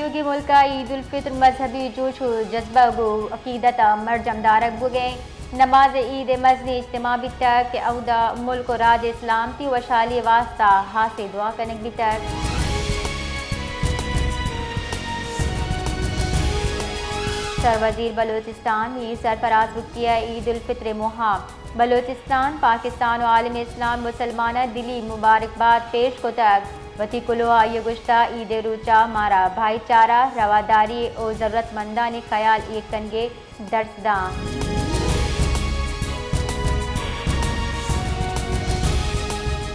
योगी मुल्क का ईद उल फित्र मजहबी जोश जज्बा गो अकीदत मरजमदारक बुगे नमाज ईद मजनी इज्तिमा बितक अवदा मुल्क राज इस्लाम ती वशाली वास्ता हासे दुआ कनक बितक सरवजीर बलूचिस्तान मीर सरफराज बुकिया ईद उल फित्र मुहाम बलूचिस्तान पाकिस्तान और आलम इस्लाम मुसलमान दिली मुबारकबाद पेश को तक वती कुलवा ये गुश्ता ईद रूचा मारा भाईचारा रवादारी और ज़रूरतमंदा ने ख्याल एक कनगे दर्सदा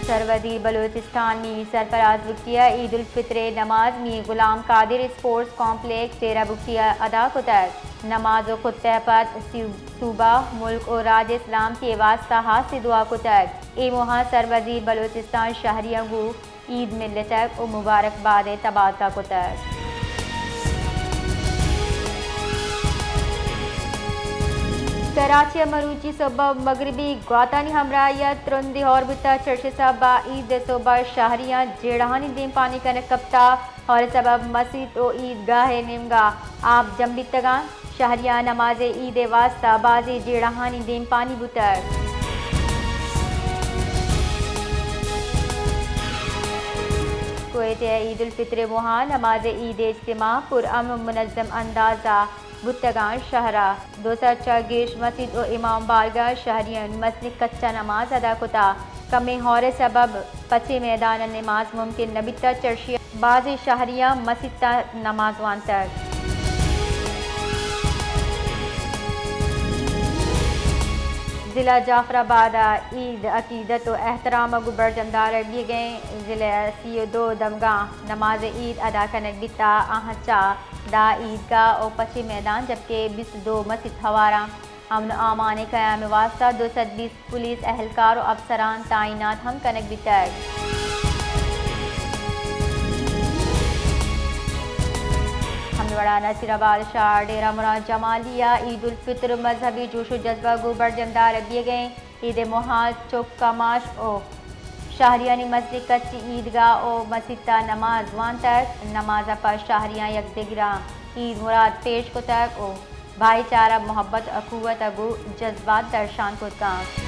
सरवजीर बलूचिस्तान में सरफराज बुकिया ईद उल फित्र नमाज में गुलाम कादिर स्पोर्ट्स कॉम्प्लेक्स तेरा बुकिया अदा को तक नमाज खुद तहपत सूबा मुल्क और राज इस्लाम के वास्ता हाथ से दुआ को तक ए मुहा सरवजीर बलूचिस्तान शहरियों को ईद मिलतक और मुबारकबाद तबादला को तक कराची मरूची सबब मगरबी गौतानी हमराया तुरंदी और बिता चर्चे सबा ईद सोबा शहरियाँ जेड़ानी दिन पानी का कप्ता और सबब मस्जिद और ईदगाह निमगा आप जम्बितगा शहरियाँ नमाज ईद वास्ता बाजी जेड़ानी दिन पानी बुतर कुवैत ईद उल फित्र मुहा नमाज ईद इज्तिमा पुरअमन मुनज़्ज़म अंदाज़ा बुतगान शहरा 204 मस्जिद और इमाम बारगाह शहरियन मस्जिद कच्चा नमाज अदा कुता कमे हौरे सबब पचे मैदान नमाज मुमकिन नबिता चर्शिया बाज़ी शहरिया मस्जिद नमाज वान तक ज़िला जाफराबाद ईद अकीदत व एहतराम गुबर जमदार दिए गए ज़िले सी दो दमगा नमाज ईद अदा कनक बिता आहचा दा ईदगाह और पश्चिम मैदान जबकि 22 मस्जिद हवारा अमन आमान क़याम वास्ता 220 पुलिस एहलकार और अफसरान तैनात हम कनक बितक हमदवाड़ा नसीराबाद शाह डेरा मुराद जमालिया ईद उल फित्र मजहबी जोश जज्बा गुबर जमदार दिए गए ईद मुहाल चौका माश ओ शाहरियानी मस्जिद कच्ची ईदगाह और मस्जिद नमाज वान तक नमाज पर शाहरियाँ यकदिगरा ईद मुराद पेश को तक ओ भाईचारा मोहब्बत अखुवत अगु जज्बात दर्शान को तक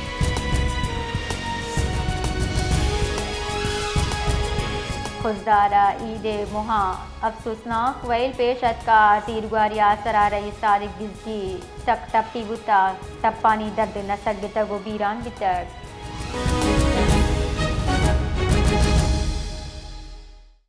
खुजदारा ईद मुहा अफसोसनाक वैल पेशत का तीरगुआरिया सरा रही सारिक गिजगी सक टप्पी बुता तप्पानी दर्द नसक बितगो बीरान बितक